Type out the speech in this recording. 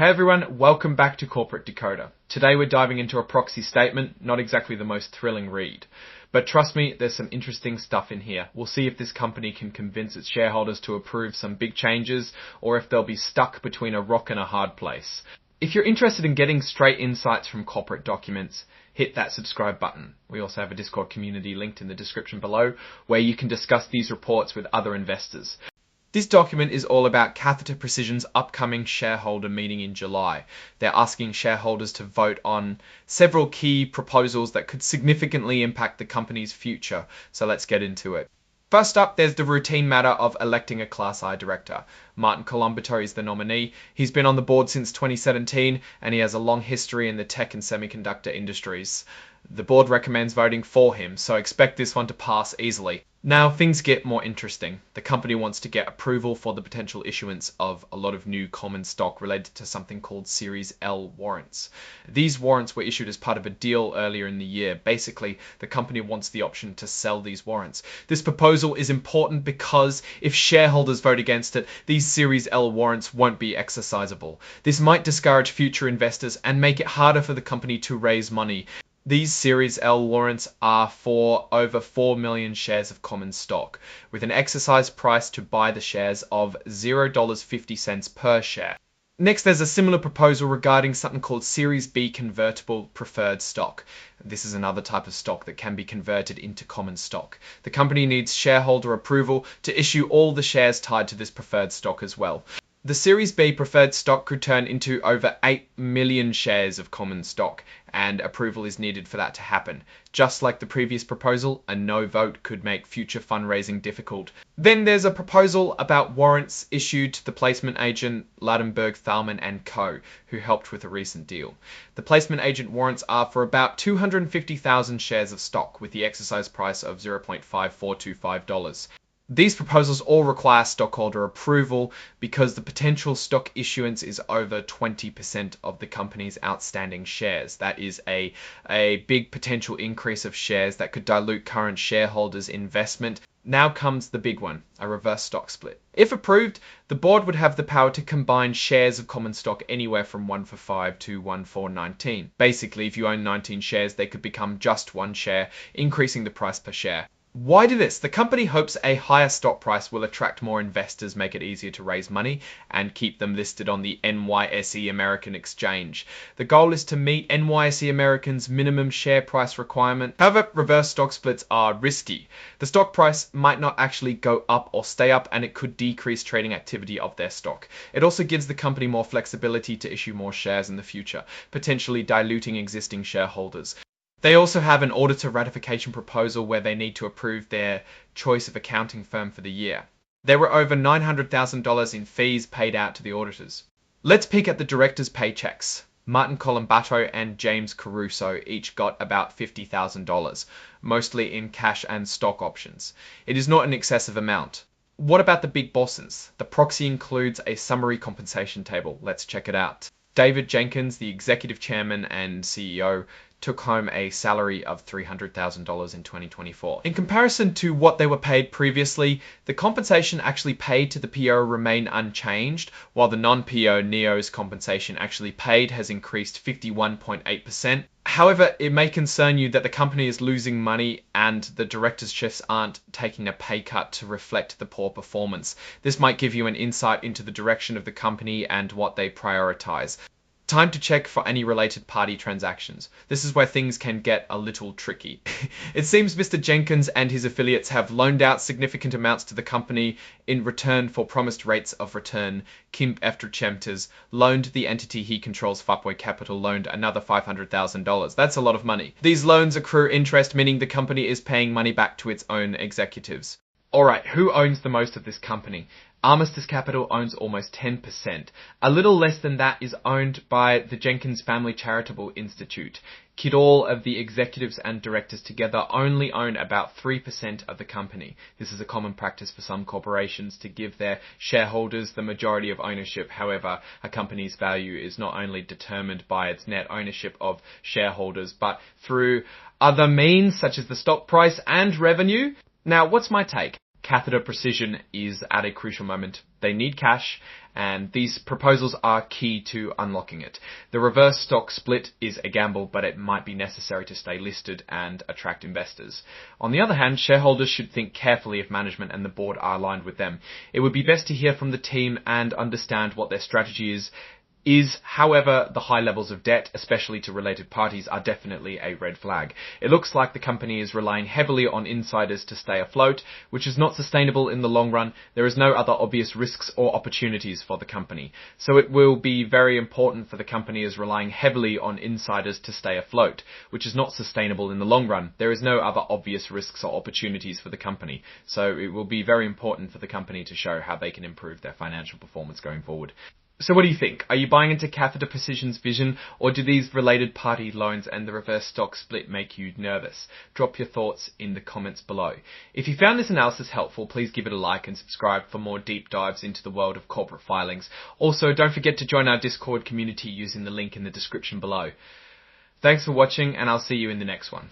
Hey everyone, welcome back to Corporate Decoder. Today we're diving into a proxy statement, not exactly the most thrilling read. But trust me, there's some interesting stuff in here. We'll see if this company can convince its shareholders to approve some big changes, or if they'll be stuck between a rock and a hard place. If you're interested in getting straight insights from corporate documents, hit that subscribe button. We also have a Discord community linked in the description below, where you can discuss these reports with other investors. This document is all about Catheter Precision's upcoming shareholder meeting in July. They're asking shareholders to vote on several key proposals that could significantly impact the company's future. So let's get into it. First up, there's the routine matter of electing a Class I director. Martin Colombato is the nominee. He's been on the board since 2017 and he has a long history in the tech and semiconductor industries. The board recommends voting for him, so expect this one to pass easily. Now things get more interesting. The company wants to get approval for the potential issuance of a lot of new common stock related to something called Series L warrants. These warrants were issued as part of a deal earlier in the year. Basically, the company wants the option to sell these warrants. This proposal is important because if shareholders vote against it, these Series L warrants won't be exercisable. This might discourage future investors and make it harder for the company to raise money. These Series L warrants are for over 4 million shares of common stock, with an exercise price to buy the shares of $0.50 per share. Next, there's a similar proposal regarding something called Series B convertible preferred stock. This is another type of stock that can be converted into common stock. The company needs shareholder approval to issue all the shares tied to this preferred stock as well. The Series B preferred stock could turn into over 8 million shares of common stock, and approval is needed for that to happen. Just like the previous proposal, a no vote could make future fundraising difficult. Then there's a proposal about warrants issued to the placement agent Ladenburg Thalmann & Co., who helped with a recent deal. The placement agent warrants are for about 250,000 shares of stock, with the exercise price of $0.5425. These proposals all require stockholder approval because the potential stock issuance is over 20% of the company's outstanding shares. That is a big potential increase of shares that could dilute current shareholders' investment. Now comes the big one, a reverse stock split. If approved, the board would have the power to combine shares of common stock anywhere from 1 for 5 to 1 for 19. Basically, if you own 19 shares, they could become just one share, increasing the price per share. Why do this? The company hopes a higher stock price will attract more investors, make it easier to raise money, and keep them listed on the NYSE American exchange. The goal is to meet NYSE American's minimum share price requirement. However, reverse stock splits are risky. The stock price might not actually go up or stay up, and it could decrease trading activity of their stock. It also gives the company more flexibility to issue more shares in the future, potentially diluting existing shareholders. They also have an auditor ratification proposal where they need to approve their choice of accounting firm for the year. There were over $900,000 in fees paid out to the auditors. Let's peek at the directors' paychecks. Martin Colombato and James Caruso each got about $50,000, mostly in cash and stock options. It is not an excessive amount. What about the big bosses? The proxy includes a summary compensation table. Let's check it out. David Jenkins, the executive chairman and CEO, took home a salary of $300,000 in 2024. In comparison to what they were paid previously, the compensation actually paid to the PO remain unchanged, while the non-PO NEO's compensation actually paid has increased 51.8%. However, it may concern you that the company is losing money and the directorships aren't taking a pay cut to reflect the poor performance. This might give you an insight into the direction of the company and what they prioritize. Time to check for any related party transactions. This is where things can get a little tricky. It seems Mr. Jenkins and his affiliates have loaned out significant amounts to the company in return for promised rates of return. Kim Efterchemters loaned the entity he controls, Fupway Capital, loaned another $500,000. That's a lot of money. These loans accrue interest, meaning the company is paying money back to its own executives. Alright, who owns the most of this company? Armistice Capital owns almost 10%. A little less than that is owned by the Jenkins Family Charitable Institute. All of the executives and directors together only own about 3% of the company. This is a common practice for some corporations to give their shareholders the majority of ownership. However, a company's value is not only determined by its net ownership of shareholders, but through other means such as the stock price and revenue. Now, what's my take? Catheter Precision is at a crucial moment. They need cash, and these proposals are key to unlocking it. The reverse stock split is a gamble, but it might be necessary to stay listed and attract investors. On the other hand, shareholders should think carefully if management and the board are aligned with them. It would be best to hear from the team and understand what their strategy is. However, the high levels of debt, especially to related parties, are definitely a red flag. It looks like the company is relying heavily on insiders to stay afloat, which is not sustainable in the long run. There is no other obvious risks or opportunities for the company. So it will be very important for the company is relying heavily on insiders to stay afloat, which is not sustainable in the long run. There is no other obvious risks or opportunities for the company. So it will be very important for the company to show how they can improve their financial performance going forward. So what do you think? Are you buying into Catheter Precision's vision, or do these related party loans and the reverse stock split make you nervous? Drop your thoughts in the comments below. If you found this analysis helpful, please give it a like and subscribe for more deep dives into the world of corporate filings. Also, don't forget to join our Discord community using the link in the description below. Thanks for watching, and I'll see you in the next one.